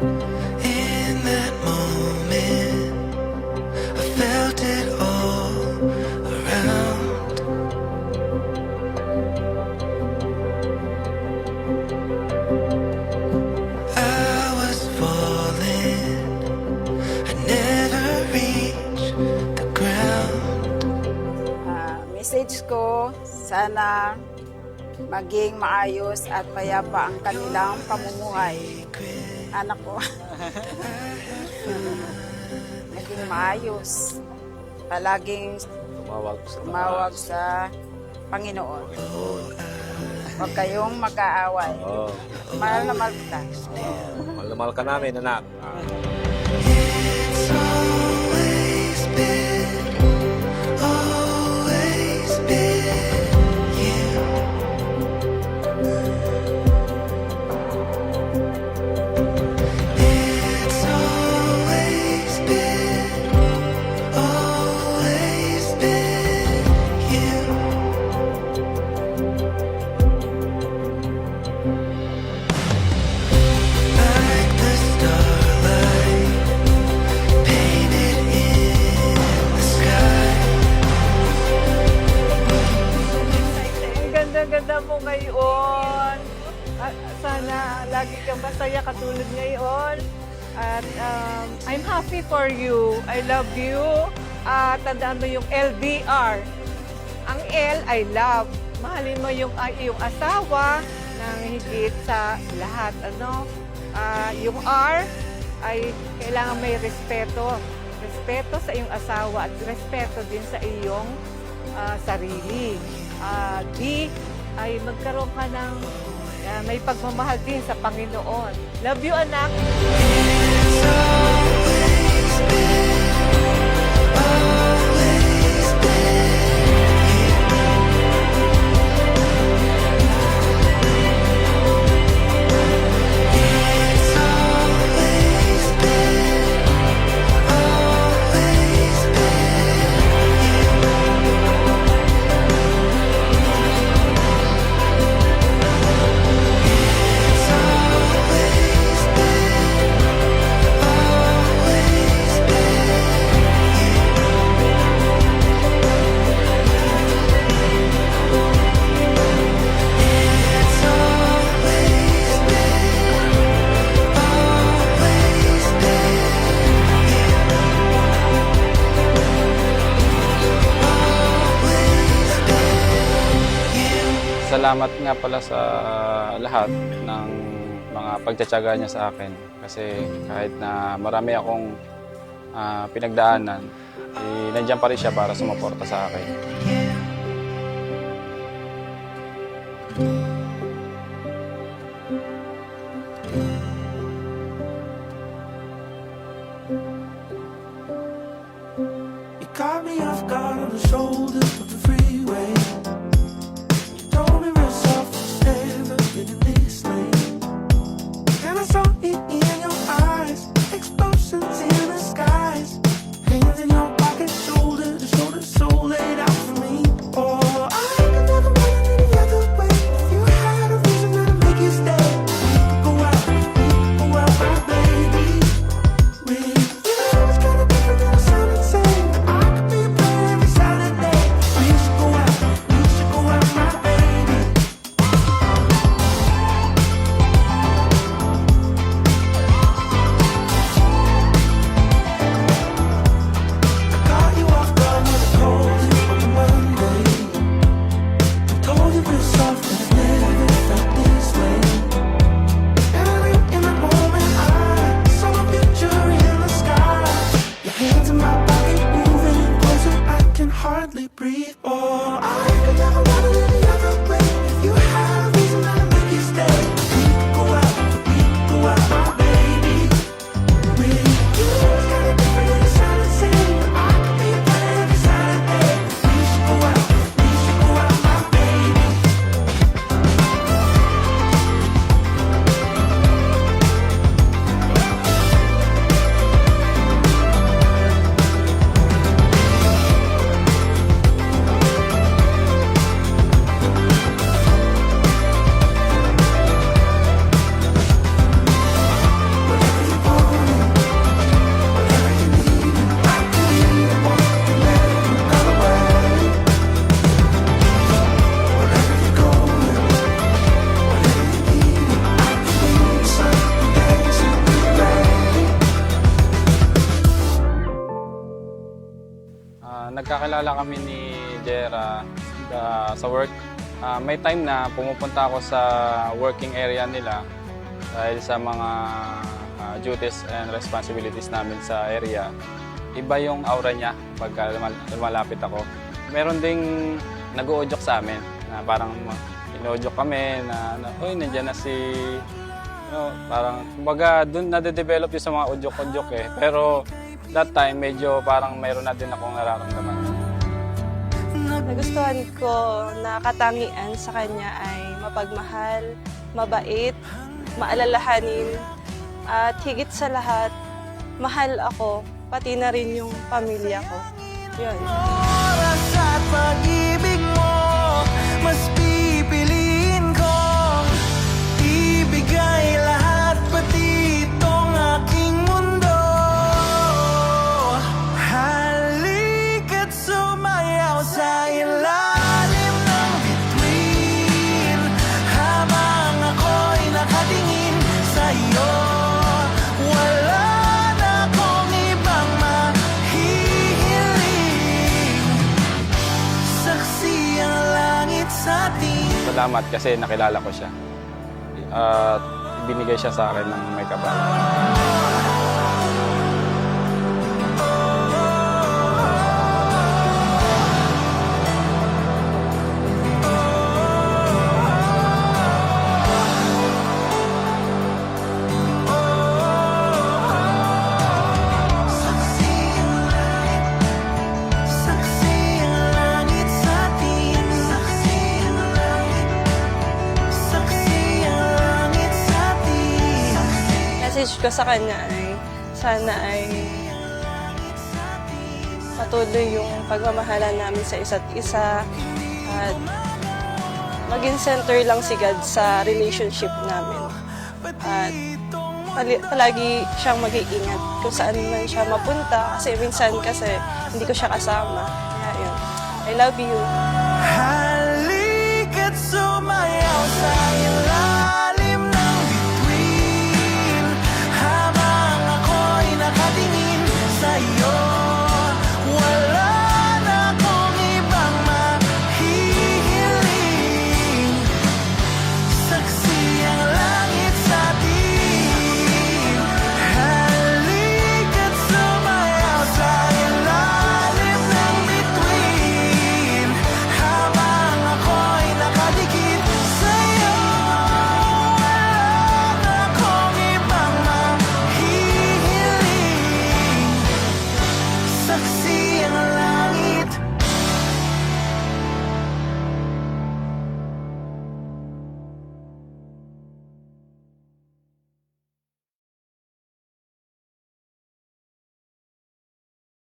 In that moment, I felt it all around. I was falling, I never reached the ground. Message ko, sana maging maayos at payapa ang kanilang pamumuhay. Anak ko. Maging maayos. Palaging tumawag sa Panginoon. Huwag kayong mag-aaway. Oo. Mahal na mahal kita. Mahal na mahal ka namin, anak. It's always been you. It's always been you. Like the starlight painted in the sky. Ang ganda-ganda mo ngayon. At sana lagi kang masaya katulad ngayon. At I'm happy for you. I love you. Tandaan mo yung LDR. Ang L, I love. Mahalin mo yung iyong asawa ng higit sa lahat. Yung R, ay kailangan may respeto. Respeto sa iyong asawa at respeto din sa iyong sarili. D, ay magkaroon ka ng may pagmamahal din sa Panginoon. Love you, anak. It's always been It's always Salamat nga pala sa lahat ng mga pagtsatsaga niya sa akin. Kasi kahit na marami akong pinagdaanan, nandiyan pa rin siya para sumuporta sa akin. You caught me off guard on the shoulders of the freeway. You told me real soft, never been in this late. And I saw it in your eyes, explosions in the skies. Hands in your pocket, shoulder to shoulder, so laid out for me. nagkakilala kami ni Jera sa work. May time na pumupunta ako sa working area nila dahil sa mga duties and responsibilities namin sa area. Iba yung aura niya pag lumalapit ako. Meron ding nag-uudyok sa amin na parang inuudyok kami na uy, nandiyan na si... parang, kumbaga, doon nade-develop yung sa mga udyok-udyok eh. Pero that time, medyo parang mayroon na din akong nararamdaman. Nagustuhan ko na katangian sa kanya ay mapagmahal, mabait, maalalahanin, at higit sa lahat, mahal ako, pati na rin yung pamilya ko. Yun. Oras at pag-ibig mo, mas pipiliin kong ibigay lahat, pati itong aking mundo. Halika't sumayaw sa ilalim ng bituin, habang ako'y nakatingin sa iyo. Wala na akong ibang mahihiling, saksi ang langit sa atin. Salamat kasi nakilala ko siya. At ibinigay siya sa akin ng may kapal. Saksi ang langit sa atin. Saksi ang langit. Saksi ang langit sa atin. Message ko sa kanya ay sana ay patuloy yung pagmamahalan namin sa isa't isa at maging center lang si God sa relationship namin. At palagi siyang mag-iingat kung saan man siya mapunta kasi minsan kasi hindi ko siya kasama. Kaya yun. I love you.